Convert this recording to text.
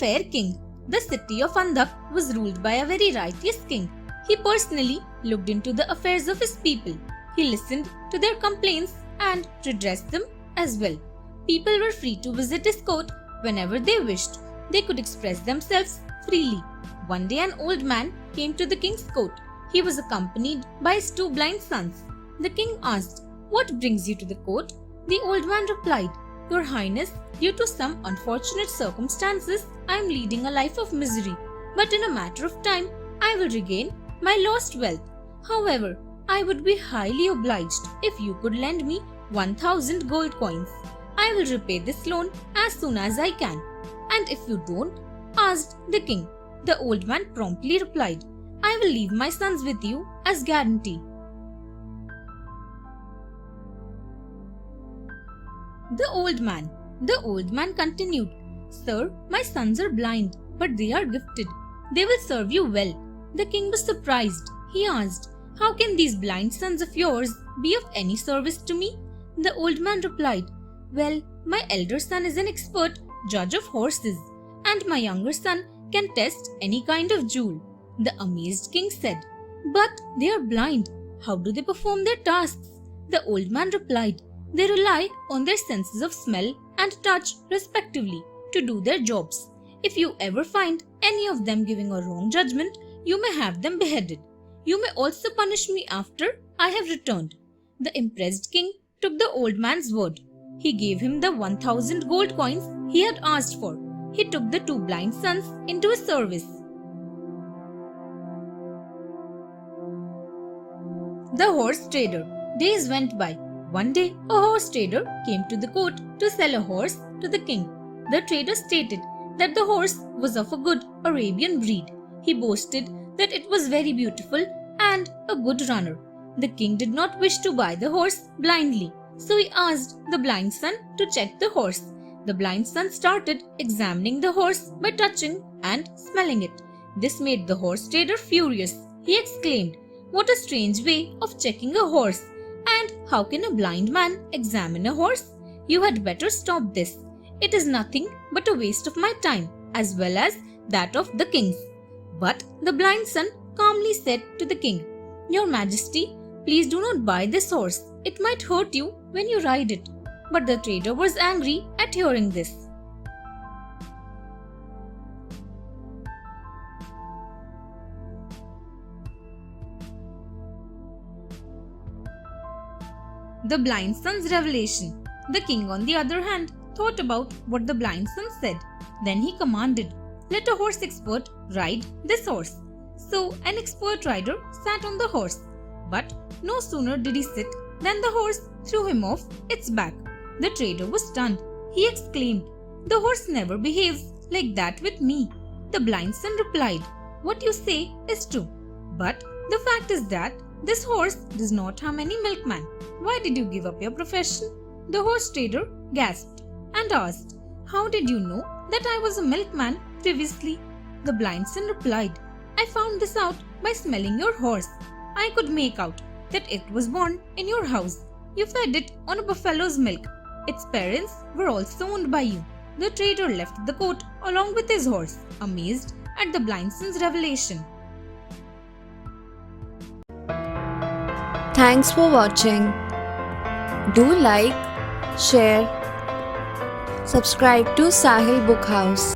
fair king. The city of Andak was ruled by a very righteous king. He personally looked into the affairs of his people. He listened to their complaints and redressed them as well. People were free to visit his court whenever they wished. They could express themselves freely. One day an old man came to the king's court. He was accompanied by his two blind sons. The king asked, "What brings you to the court?" The old man replied, "Your Highness, due to some unfortunate circumstances, I am leading a life of misery. But in a matter of time, I will regain my lost wealth. However, I would be highly obliged if you could lend me 1,000 gold coins. I will repay this loan as soon as I can." "And if you don't?" asked the king. The old man promptly replied, "I will leave my sons with you as guarantee." The old man continued, "Sir, my sons are blind, but they are gifted. They will serve you well." The king was surprised. He asked, "How can these blind sons of yours be of any service to me?" The old man replied, "Well, my elder son is an expert judge of horses, and my younger son can test any kind of jewel." The amazed king said, "But they are blind. How do they perform their tasks?" The old man replied, "They rely on their senses of smell and touch respectively to do their jobs. If you ever find any of them giving a wrong judgment, you may have them beheaded. You may also punish me after I have returned." The impressed king took the old man's word. He gave him the 1,000 gold coins he had asked for. He took the two blind sons into his service. The horse trader. Days went by. One day, a horse trader came to the court to sell a horse to the king. The trader stated that the horse was of a good Arabian breed. He boasted that it was very beautiful and a good runner. The king did not wish to buy the horse blindly, so he asked the blind son to check the horse. The blind son started examining the horse by touching and smelling it. This made the horse trader furious. He exclaimed, "What a strange way of checking a horse! And how can a blind man examine a horse? You had better stop this. It is nothing but a waste of my time as well as that of the king's." But the blind son calmly said to the king, "Your Majesty, please do not buy this horse. It might hurt you when you ride it." But the trader was angry at hearing this. The blind son's revelation. The king, on the other hand, thought about what the blind son said. Then he commanded, "Let a horse expert ride this horse." So an expert rider sat on the horse. But no sooner did he sit than the horse threw him off its back. The trader was stunned. He exclaimed, "The horse never behaves like that with me." The blind son replied, "What you say is true. But the fact is that this horse does not harm any milkman. Why did you give up your profession?" The horse trader gasped and asked, "How did you know that I was a milkman previously?" The blind son replied, "I found this out by smelling your horse. I could make out that it was born in your house. You fed it on a buffalo's milk. Its parents were also owned by you." The trader left the court along with his horse, amazed at the blind son's revelation. Thanks for watching. Do like, share, subscribe to Sahil Book House.